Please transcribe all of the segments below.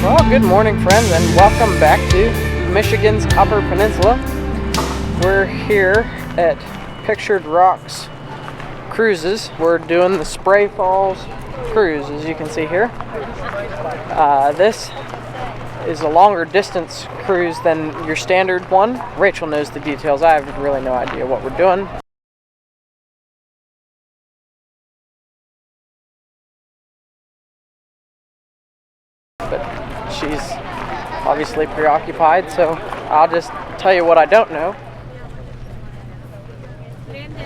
Well, good morning, friends, and welcome back to Michigan's Upper Peninsula. We're here at Pictured Rocks Cruises. We're doing the Spray Falls cruise, as you can see here. This is a longer distance cruise than your standard one. Rachel knows the details. I have really no idea what we're doing. But she's obviously preoccupied, so I'll just tell you what I don't know.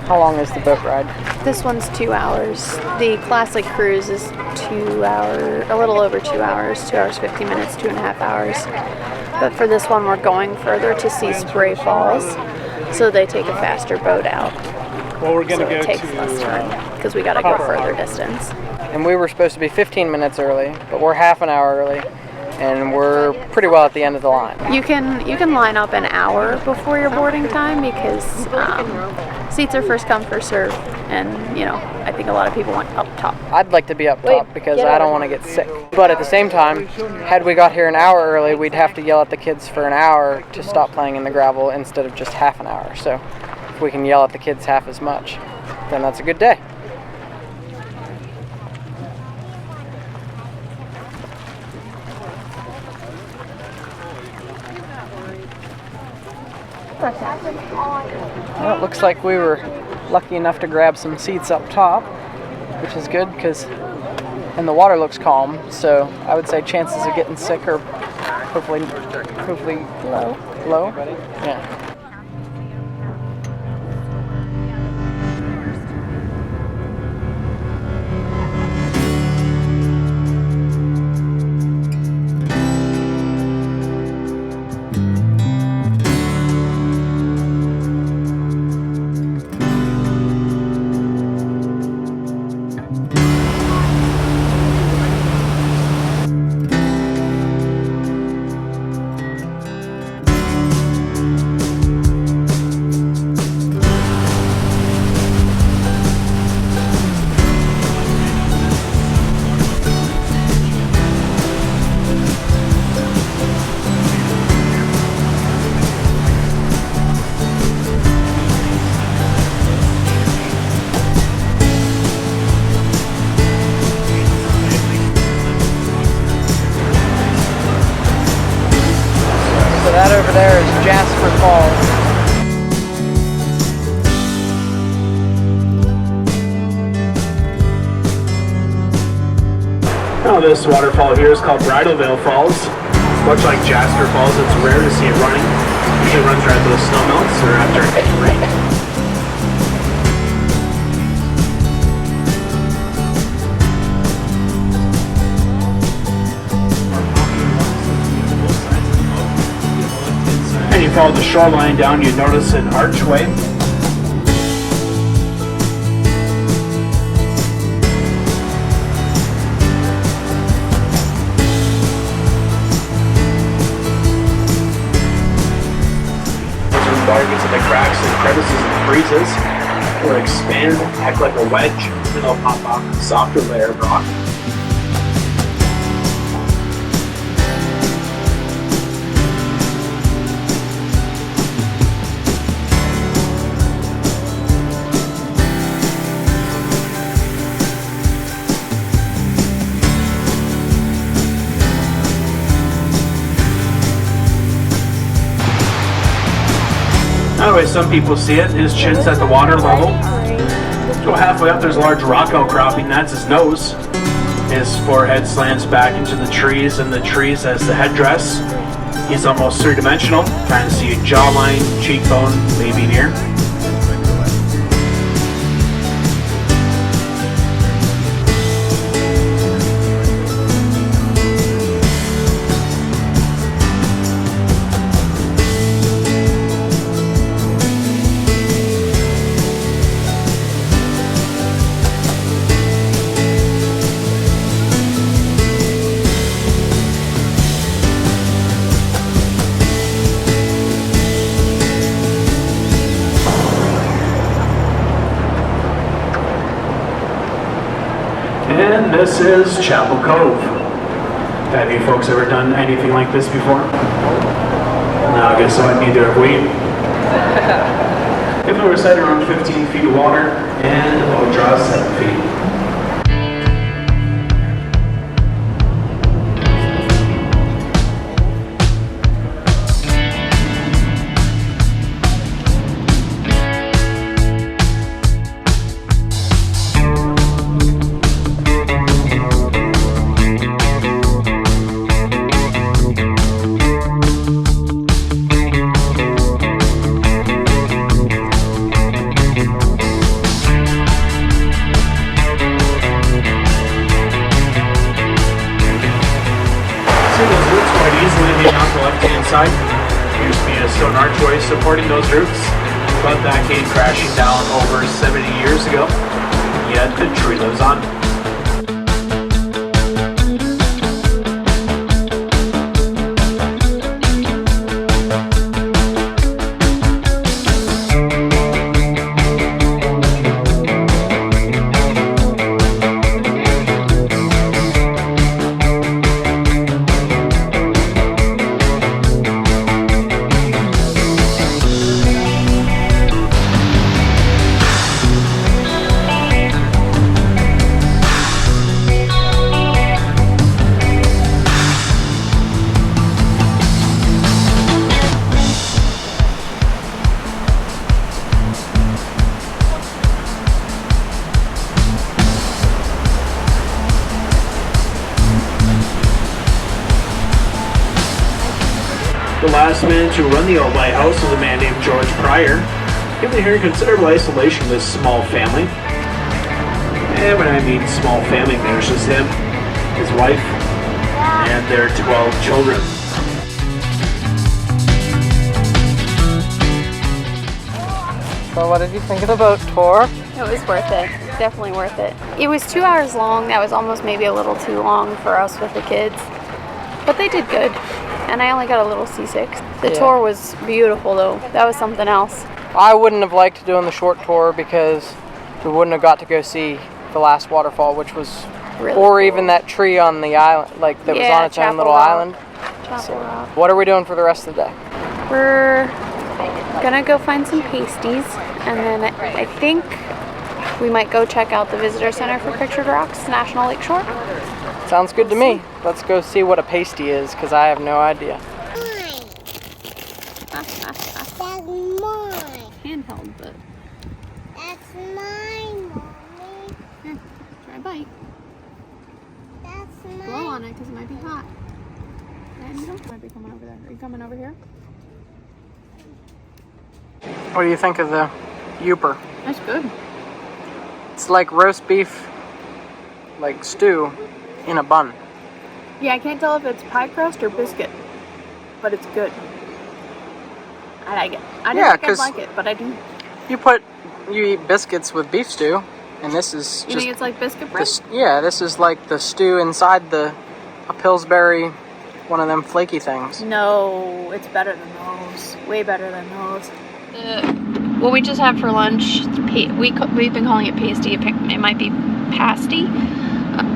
How long is the boat ride? This one's 2 hours. The classic cruise is 2 hours, a little over 2 hours, 2 hours 50 minutes, 2.5 hours. But for this one, we're going further to see Spray Falls, so they take a faster boat out. Well, we're gonna so it takes less time because we got to go further distance. And we were supposed to be 15 minutes early, but we're half an hour early, and we're pretty well at the end of the line. You can line up an hour before your boarding time because seats are first come, first serve, and I think a lot of people want up top. I'd like to be up top because I don't want to get sick. But at the same time, had we got here an hour early, we'd have to yell at the kids for an hour to stop playing in the gravel instead of just half an hour. So if we can yell at the kids half as much, then that's a good day. Well, it looks like we were lucky enough to grab some seats up top, which is good and the water looks calm, so I would say chances of getting sick are hopefully low. Yeah. That over there is Jasper Falls. Now this waterfall here is called Bridalveil Falls. Much like Jasper Falls, it's rare to see it running. Usually runs right after the snow melts or after heavy rain. You follow the shoreline down, you notice an archway. Those embodiments of the cracks and crevices and freezes will expand, act like a wedge, and they'll pop off a softer layer of rock. Anyway, some people see it. His chin's at the water level. Go halfway up, there's a large rock outcropping. That's his nose. His forehead slants back into the trees, and the trees as the headdress. He's almost three-dimensional. Trying to see a jawline, cheekbone, maybe an ear. And this is Chapel Cove. Have you folks ever done anything like this before? No, I guess so. Neither have we. If we were set around 15 feet of water and the boat draws 7 feet. Easily being on the left-hand side. There used to be a stone archway supporting those roots, but that came crashing down over 70 years ago. Yet the tree lives on. The last man to run the old lighthouse was a man named George Pryor. Given here in considerable isolation, this small family. And when I mean small family, there's just him, his wife, and their 12 children. So what did you think of the boat tour? It was worth it. Definitely worth it. It was 2 hours long. That was almost maybe a little too long for us with the kids. But they did good. And I only got a little seasick. The tour was beautiful though. That was something else. I wouldn't have liked doing the short tour because we wouldn't have got to go see the last waterfall, which was, Really or cool. even that tree on the island, like that was on its own Chapel little Rock. island. Chapel So, Rock. what are we doing for the rest of the day? We're gonna go find some pasties, and then I think we might go check out the visitor center for Pictured Rocks National Lakeshore. Sounds good to me. Let's go see what a pasty is, because I have no idea. That's mine. Handheld, but That's mine, Mommy. here, try a bite. That's mine. Blow on it because it might be hot. And you don't might be coming over there. Are you coming over here? What do you think of the Upper? That's good. It's like roast beef, like stew, in a bun. Yeah, I can't tell if it's pie crust or biscuit, but it's good. I like it. I Yeah, didn't think 'cause- I'd like it, but I do. You eat biscuits with beef stew, and this is You just think it's like biscuit bread? this is like the stew inside a Pillsbury, one of them flaky things. No, it's better than those. Way better than those. What we just had for lunch, we've been calling it pasty. It might be pasty.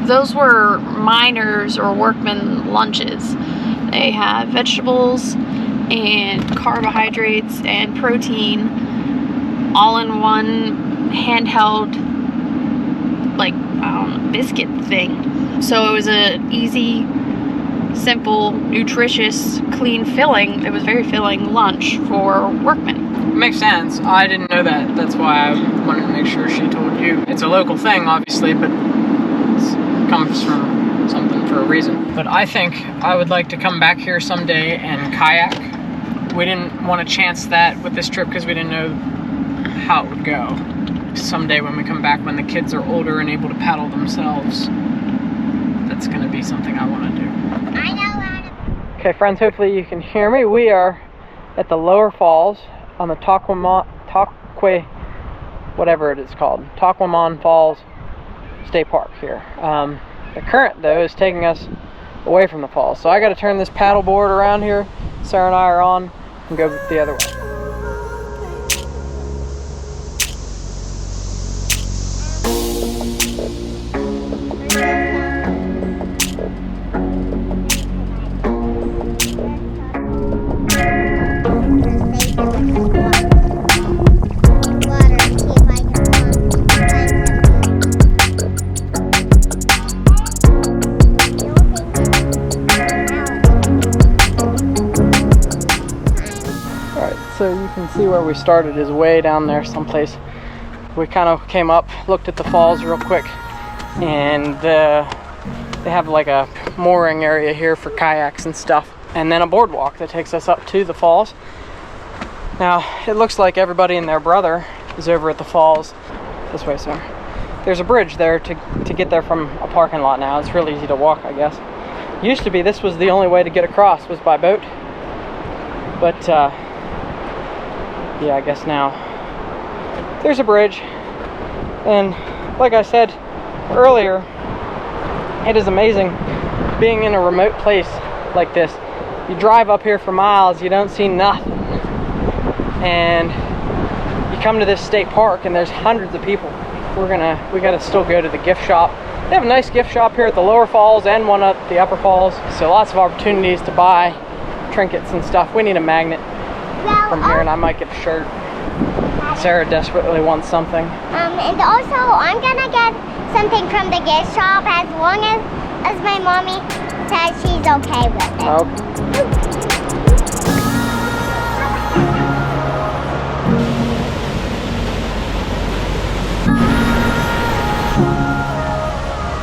Those were miners' or workmen lunches. They have vegetables and carbohydrates and protein all in one handheld, like, biscuit thing. So it was an easy, simple, nutritious, clean filling. It was very filling lunch for workmen. Makes sense. I didn't know that. That's why I wanted to make sure she told you. It's a local thing, obviously, but it comes from something for a reason. But I think I would like to come back here someday and kayak. We didn't want to chance that with this trip because we didn't know how it would go. Someday when we come back, when the kids are older and able to paddle themselves, that's going to be something I want to do. I know how to. Okay, friends, hopefully you can hear me. We are at the lower falls on the whatever it is called, Tahquamenon Falls State Park here. The current, though, is taking us away from the falls. So I got to turn this paddle board around here. Sarah and I are on and go the other way. So you can see where we started is way down there someplace. We kind of came up, looked at the falls real quick, and they have like a mooring area here for kayaks and stuff, and then a boardwalk that takes us up to the falls. Now, it looks like everybody and their brother is over at the falls. This way, sir. There's a bridge there to get there from a parking lot now. It's really easy to walk, I guess. Used to be this was the only way to get across, was by boat. But, yeah, I guess now there's a bridge. And like I said earlier, it is amazing being in a remote place like this. You drive up here for miles, you don't see nothing. And you come to this state park and there's hundreds of people. We gotta still go to the gift shop. They have a nice gift shop here at the lower falls and one at the upper falls. So lots of opportunities to buy trinkets and stuff. We need a magnet from here, and I might get a shirt. Sarah desperately wants something. And also, I'm gonna get something from the gift shop as long as my mommy says she's okay with it. Okay.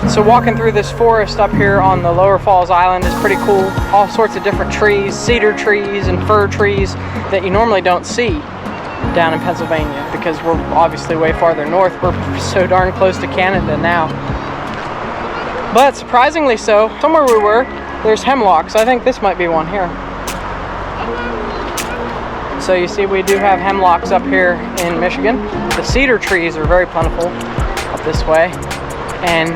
So walking through this forest up here on the Lower Falls Island is pretty cool. All sorts of different trees, cedar trees and fir trees that you normally don't see down in Pennsylvania because we're obviously way farther north. We're so darn close to Canada now. But surprisingly so, somewhere we were, there's hemlocks. I think this might be one here. So you see we do have hemlocks up here in Michigan. The cedar trees are very plentiful up this way. And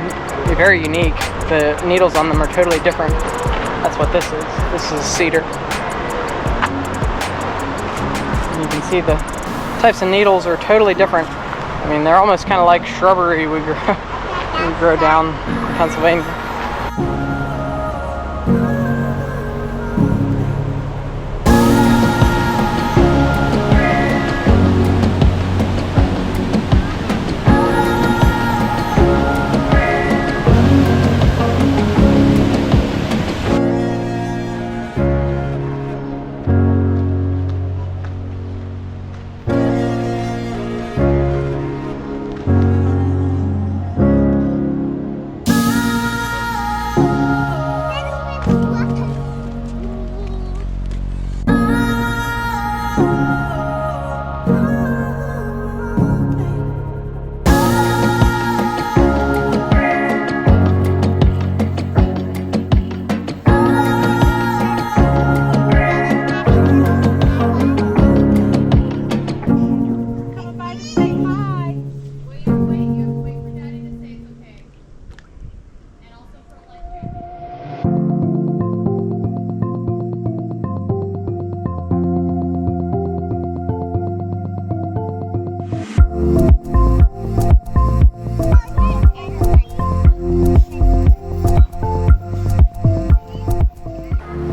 they're very unique. The needles on them are totally different. That's what this is. This is cedar. And you can see the types of needles are totally different. I mean, they're almost kind of like shrubbery we grow down in Pennsylvania.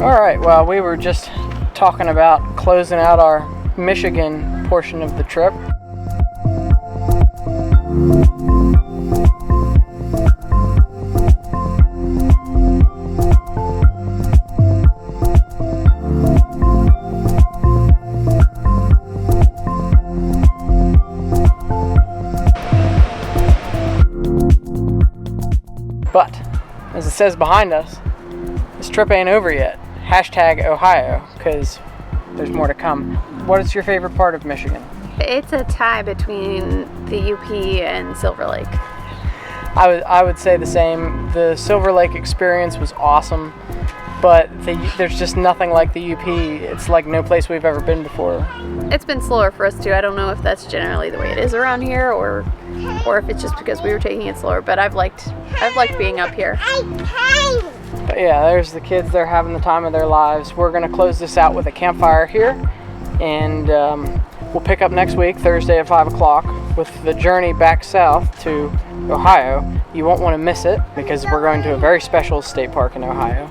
Alright, well, we were just talking about closing out our Michigan portion of the trip. But, as it says behind us, this trip ain't over yet. Hashtag Ohio, because there's more to come. What is your favorite part of Michigan? It's a tie between the UP and Silver Lake. I would say the same. The Silver Lake experience was awesome, but there's just nothing like the UP. It's like no place we've ever been before. It's been slower for us too. I don't know if that's generally the way it is around here, or if it's just because we were taking it slower. But I've liked being up here. But yeah, there's the kids. They're having the time of their lives. We're gonna close this out with a campfire here, and we'll pick up next week, Thursday at 5 o'clock, with the journey back south to Ohio. You won't want to miss it because we're going to a very special state park in Ohio.